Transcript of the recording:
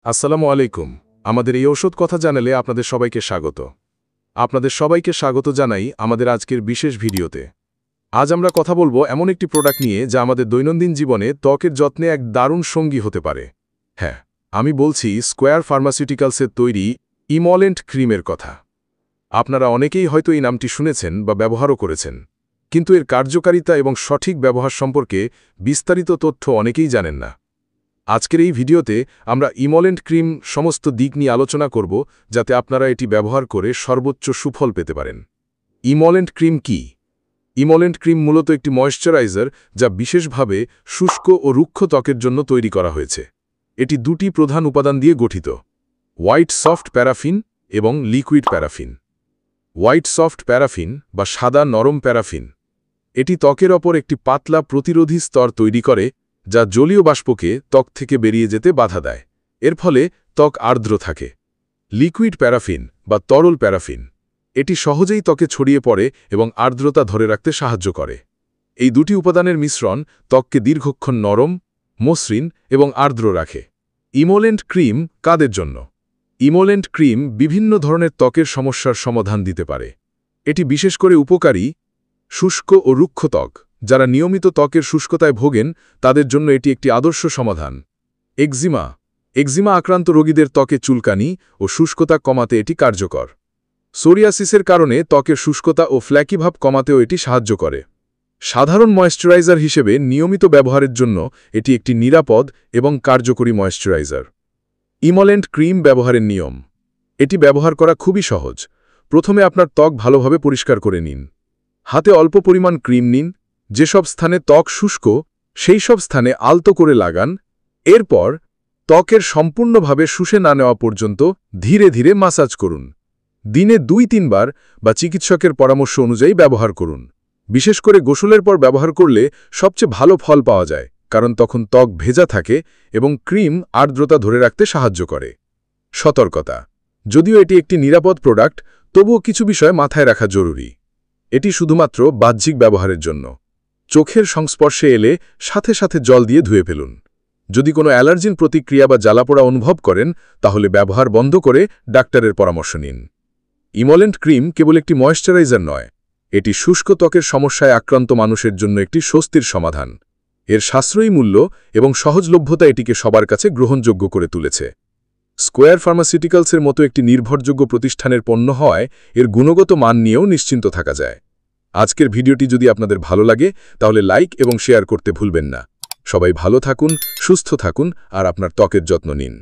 আসসালামু আলাইকুম। আমাদের এই ঔষধ কথা জানালে আপনাদের সবাইকে স্বাগত জানাই আমাদের আজকের বিশেষ ভিডিওতে। আজ আমরা কথা বলবো এমন একটি প্রোডাক্ট নিয়ে যা আমাদের দৈনন্দিন জীবনে ত্বকের যত্নে এক দারুণ সঙ্গী হতে পারে। হ্যাঁ, আমি বলছি স্কোয়ার ফার্মাসিউটিক্যালসের তৈরি ইমোলেন্ট ক্রিমের কথা। আপনারা অনেকেই হয়তো এই নামটি শুনেছেন বা ব্যবহারও করেছেন, কিন্তু এর কার্যকারিতা এবং সঠিক ব্যবহার সম্পর্কে বিস্তারিত তথ্য অনেকেই জানেন না। আজকের এই ভিডিওতে আমরা ইমোলেন্ট ক্রিম সমস্ত দিক নিয়ে আলোচনা করব, যাতে আপনারা এটি ব্যবহার করে সর্বোচ্চ সুফল পেতে পারেন। ইমোলেন্ট ক্রিম কি? ইমোলেন্ট ক্রিম মূলত একটি ময়েশ্চারাইজার যা বিশেষভাবে শুষ্ক ও রুক্ষ ত্বকের জন্য তৈরি করা হয়েছে। এটি দুটি প্রধান উপাদান দিয়ে গঠিত: হোয়াইট সফট প্যারাফিন এবং liquid paraffin. White soft paraffin বা সাদা নরম প্যারাফিন এটি ত্বকের ওপর একটি পাতলা প্রতিরোধী স্তর তৈরি করে, যা জলীয় বাষ্পকে ত্বক থেকে বেরিয়ে যেতে বাধা দেয়। এর ফলে ত্বক আর্দ্র থাকে। লিকুইড প্যারাফিন বা তরল প্যারাফিন এটি সহজেই ত্বকে ছড়িয়ে পড়ে এবং আর্দ্রতা ধরে রাখতে সাহায্য করে। এই দুটি উপাদানের মিশ্রণ ত্বককে দীর্ঘক্ষণ নরম, মসৃণ এবং আর্দ্র রাখে। ইমোলেন্ট ক্রিম কাদের জন্য? ইমোলেন্ট ক্রিম বিভিন্ন ধরনের ত্বকের সমস্যার সমাধান দিতে পারে। এটি বিশেষ করে উপকারী শুষ্ক ও রুক্ষ ত্বক, যারা নিয়মিত ত্বকের শুষ্কতায় ভোগেন তাদের জন্য এটি একটি আদর্শ সমাধান। এক্সিমা আক্রান্ত রোগীদের ত্বকে চুলকানি ও শুষ্কতা কমাতে এটি কার্যকর। সোরিয়াসিসের কারণে ত্বকের শুষ্কতা ও ফ্ল্যাকি ভাব কমাতেও এটি সাহায্য করে। সাধারণ ময়েশ্চারাইজার হিসেবে নিয়মিত ব্যবহারের জন্য এটি একটি নিরাপদ এবং কার্যকরী ময়েশ্চারাইজার। ইমোলেন্ট ক্রিম ব্যবহারের নিয়ম। এটি ব্যবহার করা খুবই সহজ। প্রথমে আপনার ত্বক ভালোভাবে পরিষ্কার করে নিন। হাতে অল্প পরিমাণ ক্রিম নিন। যেসব স্থানে ত্বক শুষ্ক সেই সব স্থানে আলতো করে লাগান। এরপর ত্বকের সম্পূর্ণভাবে শুষে না নেওয়া পর্যন্ত ধীরে ধীরে মাসাজ করুন। দিনে 2-3 বার বা চিকিৎসকের পরামর্শ অনুযায়ী ব্যবহার করুন। বিশেষ করে গোসলের পর ব্যবহার করলে সবচেয়ে ভালো ফল পাওয়া যায়, কারণ তখন ত্বক ভেজা থাকে এবং ক্রিম আর্দ্রতা ধরে রাখতে সাহায্য করে। সতর্কতা: যদিও এটি একটি নিরাপদ প্রোডাক্ট, তবুও কিছু বিষয় মাথায় রাখা জরুরি। এটি শুধুমাত্র বাহ্যিক ব্যবহারের জন্য। চোখের সংস্পর্শে এলে সাথে সাথে জল দিয়ে ধুয়ে ফেলুন। যদি কোনো অ্যালার্জিন প্রতিক্রিয়া বা জ্বালাপোড়া অনুভব করেন, তাহলে ব্যবহার বন্ধ করে ডাক্তারের পরামর্শ নিন। ইমোলেন্ট ক্রিম কেবল একটি ময়েশ্চারাইজার নয়, এটি শুষ্ক ত্বকের সমস্যায় আক্রান্ত মানুষের জন্য একটি স্বস্তির সমাধান। এর সাশ্রয়ী মূল্য এবং সহজলভ্যতা এটিকে সবার কাছে গ্রহণযোগ্য করে তুলেছে। স্কোয়ার ফার্মাসিউটিক্যালসের মতো একটি নির্ভরযোগ্য প্রতিষ্ঠানের পণ্য হওয়ায় এর গুণগত মান নিয়েও নিশ্চিন্ত থাকা যায়। আজকের ভিডিওটি যদি আপনাদের ভালো লাগে তাহলে লাইক এবং শেয়ার করতে ভুলবেন না। সবাই ভালো থাকুন, সুস্থ থাকুন আর আপনার ত্বকের যত্ন নিন।